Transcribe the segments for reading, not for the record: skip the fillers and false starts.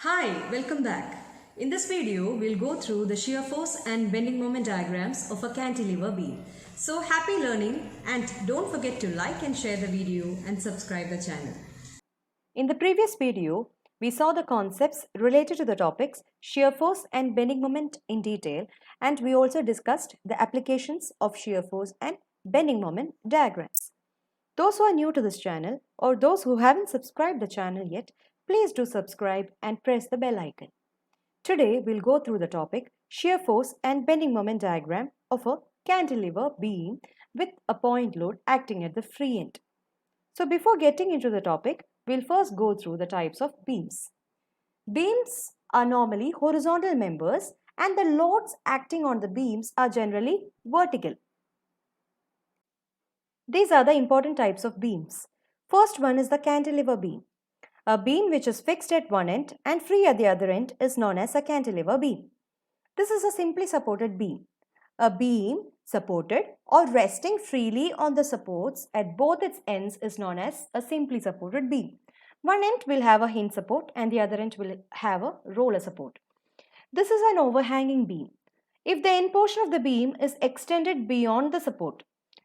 Hi, welcome back. In this video, we'll go through the shear force and bending moment diagrams of a cantilever beam. So happy learning, and don't forget to like and share the video and subscribe the channel. In the previous video, we saw the concepts related to the topics shear force and bending moment in detail, and we also discussed the applications of shear force and bending moment diagrams. Those who are new to this channel or those who haven't subscribed the channel yet, please do subscribe and press the bell icon. Today we'll go through the topic shear force and bending moment diagram of a cantilever beam with a point load acting at the free end. So before getting into the topic, we'll first go through the types of beams. Beams are normally horizontal members and the loads acting on the beams are generally vertical. These are the important types of beams. First one is the cantilever beam. A beam which is fixed at one end and free at the other end is known as a cantilever beam. This is a simply supported beam. A beam supported or resting freely on the supports at both its ends is known as a simply supported beam. One end will have a hinge support and the other end will have a roller support. This is an overhanging beam. If the end portion of the beam is extended beyond the support,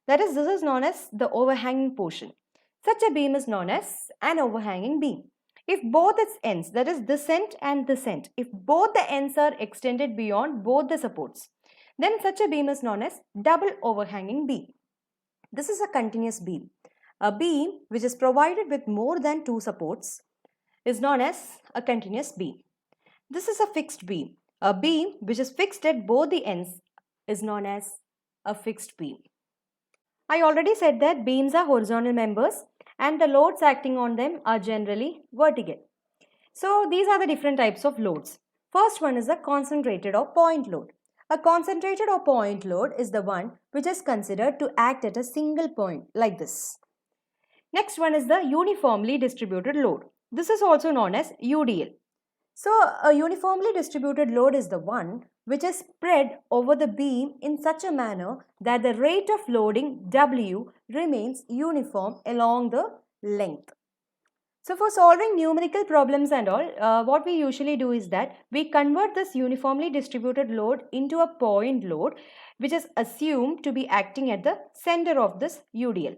that is, this is known as the overhanging portion. Such a beam is known as an overhanging beam. If both its ends, that is this end and this end, if both the ends are extended beyond both the supports, then such a beam is known as double overhanging beam. This is a continuous beam. A beam which is provided with more than two supports is known as a continuous beam. This is a fixed beam. A beam which is fixed at both the ends is known as a fixed beam. I already said that beams are horizontal members and the loads acting on them are generally vertical. So these are the different types of loads. First one is a concentrated or point load. A concentrated or point load is the one which is considered to act at a single point like this. Next one is the uniformly distributed load. This is also known as UDL. So a uniformly distributed load is the one which is spread over the beam in such a manner that the rate of loading W remains uniform along the length. So for solving numerical problems and all, what we usually do is that we convert this uniformly distributed load into a point load which is assumed to be acting at the center of this UDL.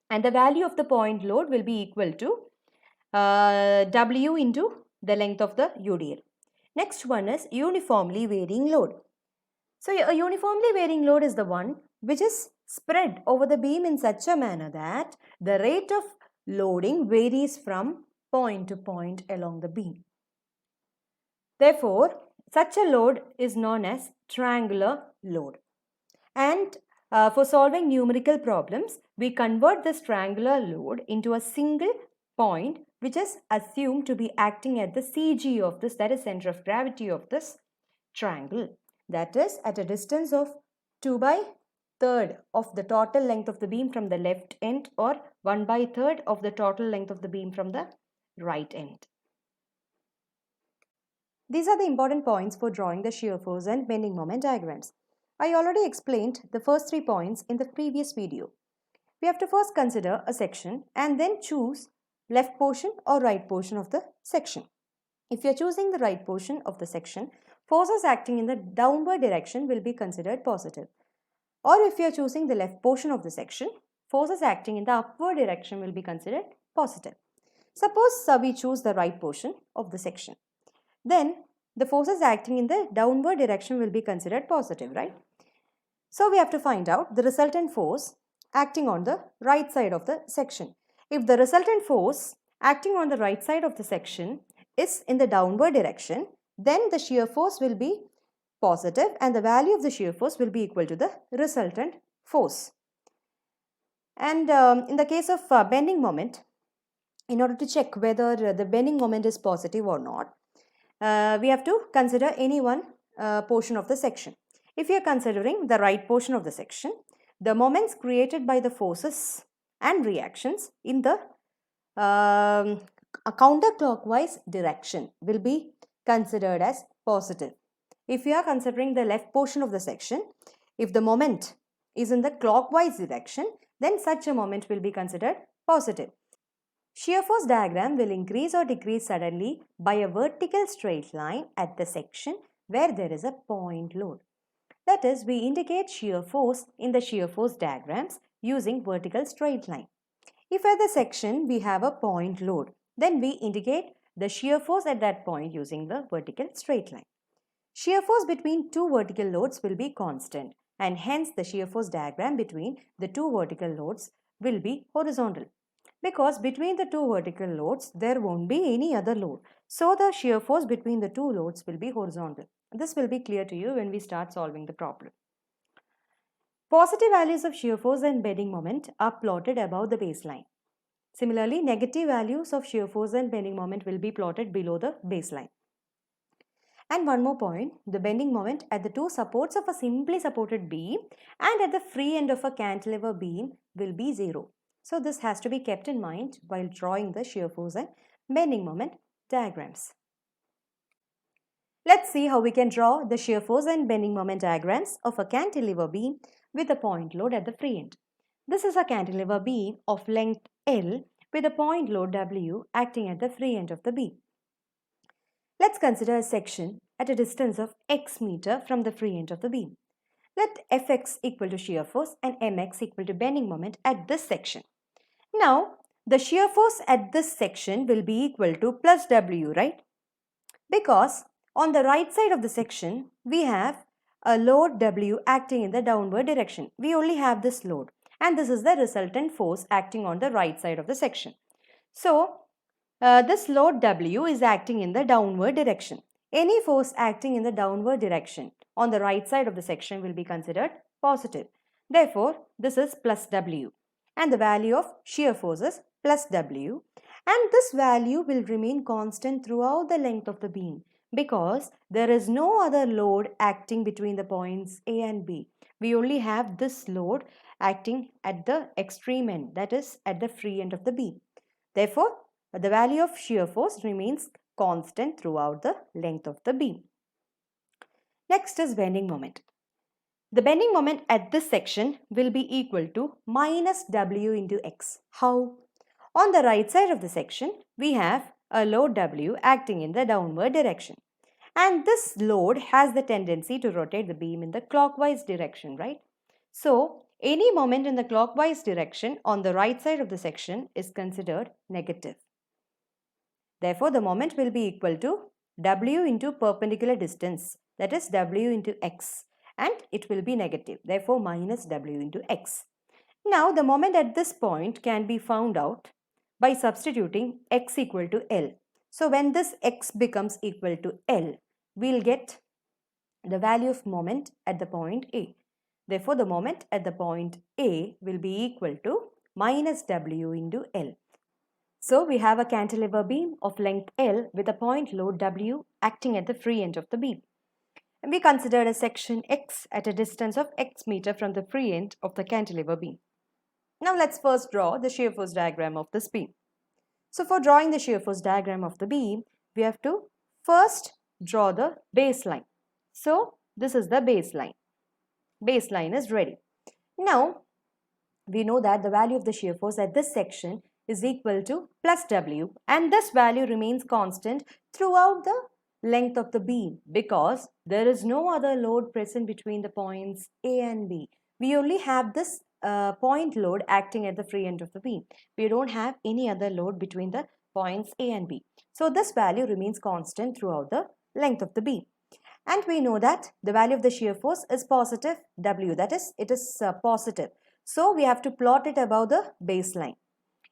And the value of the point load will be equal to W into the length of the UDL. Next one is uniformly varying load. So a uniformly varying load is the one which is spread over the beam in such a manner that the rate of loading varies from point to point along the beam. Therefore, such a load is known as triangular load. And for solving numerical problems, we convert this triangular load into a single point which is assumed to be acting at the CG of this, that is center of gravity of this triangle. That is at a distance of 2/3 of the total length of the beam from the left end or 1/3 of the total length of the beam from the right end. These are the important points for drawing the shear force and bending moment diagrams. I already explained the first 3 points in the previous video. We have to first consider a section and then choose left portion or right portion of the section. If you are choosing the right portion of the section, forces acting in the downward direction will be considered positive. Or if you are choosing the left portion of the section, forces acting in the upward direction will be considered positive. Suppose we choose the right portion of the section. Then the forces acting in the downward direction will be considered positive, right? So we have to find out the resultant force acting on the right side of the section. If the resultant force acting on the right side of the section is in the downward direction, then the shear force will be positive and the value of the shear force will be equal to the resultant force. And in the case of bending moment, in order to check whether the bending moment is positive or not, we have to consider any one portion of the section. If we are considering the right portion of the section, the moments created by the forces and reactions in the counterclockwise direction will be considered as positive. If we are considering the left portion of the section, if the moment is in the clockwise direction, then such a moment will be considered positive. Shear force diagram will increase or decrease suddenly by a vertical straight line at the section where there is a point load. That is, we indicate shear force in the shear force diagrams using vertical straight line. If at the section we have a point load, then we indicate the shear force at that point using the vertical straight line. Shear force between two vertical loads will be constant, and hence the shear force diagram between the two vertical loads will be horizontal. Because between the two vertical loads there won't be any other load. So the shear force between the two loads will be horizontal. This will be clear to you when we start solving the problem. Positive values of shear force and bending moment are plotted above the baseline. Similarly, negative values of shear force and bending moment will be plotted below the baseline. And one more point, the bending moment at the two supports of a simply supported beam and at the free end of a cantilever beam will be 0. So this has to be kept in mind while drawing the shear force and bending moment diagrams. Let's see how we can draw the shear force and bending moment diagrams of a cantilever beam with a point load at the free end. This is a cantilever beam of length L with a point load W acting at the free end of the beam. Let's consider a section at a distance of x meter from the free end of the beam. Let Fx equal to shear force and Mx equal to bending moment at this section. Now, the shear force at this section will be equal to plus W, right? Because on the right side of the section, we have a load W acting in the downward direction. We only have this load, and this is the resultant force acting on the right side of the section. So, this load W is acting in the downward direction. Any force acting in the downward direction on the right side of the section will be considered positive. Therefore, this is plus W, and the value of shear force is plus W, and this value will remain constant throughout the length of the beam because there is no other load acting between the points A and B. We only have this load acting at the extreme end, that is at the free end of the beam. Therefore, the value of shear force remains constant throughout the length of the beam. Next is bending moment. The bending moment at this section will be equal to minus W into X. How? On the right side of the section, we have a load W acting in the downward direction. And this load has the tendency to rotate the beam in the clockwise direction, right? So, any moment in the clockwise direction on the right side of the section is considered negative. Therefore, the moment will be equal to W into perpendicular distance, that is W into X, and it will be negative. Therefore, minus W into X. Now, the moment at this point can be found out by substituting X equal to L. So, when this X becomes equal to L, we will get the value of moment at the point A. Therefore, the moment at the point A will be equal to minus W into L. So, we have a cantilever beam of length L with a point load W acting at the free end of the beam. And we considered a section X at a distance of X meter from the free end of the cantilever beam. Now, let's first draw the shear force diagram of this beam. So, for drawing the shear force diagram of the beam, we have to first draw the baseline. So, this is the baseline. Baseline is ready. Now, we know that the value of the shear force at this section is equal to plus W, and this value remains constant throughout the length of the beam because there is no other load present between the points A and B. We only have this point load acting at the free end of the beam. We don't have any other load between the points A and B. So this value remains constant throughout the length of the beam. And we know that the value of the shear force is positive W, that is, it is positive. So we have to plot it above the baseline.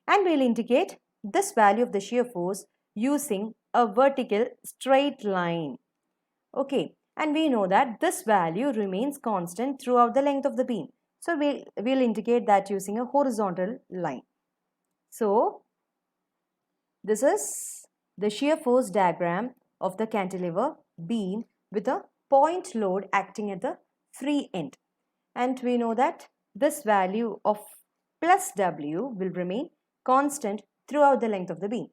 And we'll indicate this value of the shear force using a vertical straight line. Okay, and we know that this value remains constant throughout the length of the beam. So we'll indicate that using a horizontal line. So this is the shear force diagram of the cantilever beam with a point load acting at the free end. And we know that this value of plus W will remain constant throughout the length of the beam.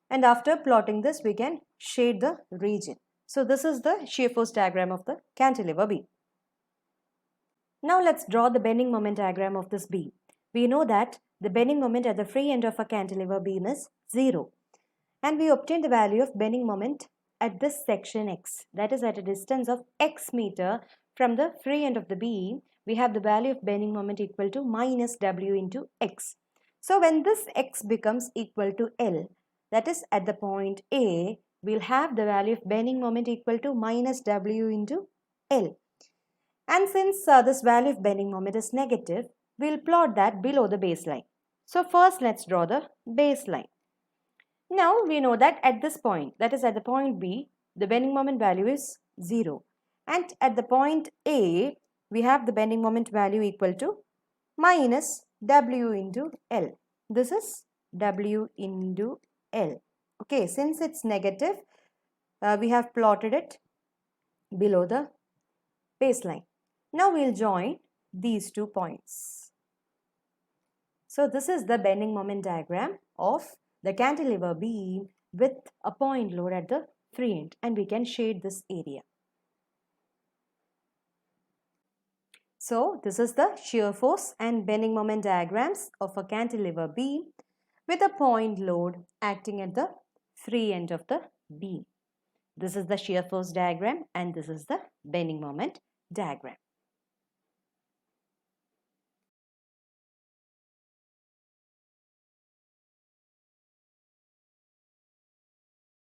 And after plotting this, we can shade the region. So this is the shear force diagram of the cantilever beam. Now let's draw the bending moment diagram of this beam. We know that the bending moment at the free end of a cantilever beam is 0. And we obtain the value of bending moment at this section x, that is at a distance of x meter from the free end of the beam. We have the value of bending moment equal to minus w into x. So when this x becomes equal to L, that is at the point A, we'll have the value of bending moment equal to minus w into L. And since this value of bending moment is negative, we'll plot that below the baseline. So first let's draw the baseline. Now we know that at this point, that is at the point B, the bending moment value is 0. And at the point A, we have the bending moment value equal to minus W into L. This is W into L. Okay, since it's negative, we have plotted it below the baseline. Now we'll join these 2 points. So this is the bending moment diagram of the cantilever beam with a point load at the free end, and we can shade this area. So this is the shear force and bending moment diagrams of a cantilever beam with a point load acting at the free end of the beam. This is the shear force diagram and this is the bending moment diagram.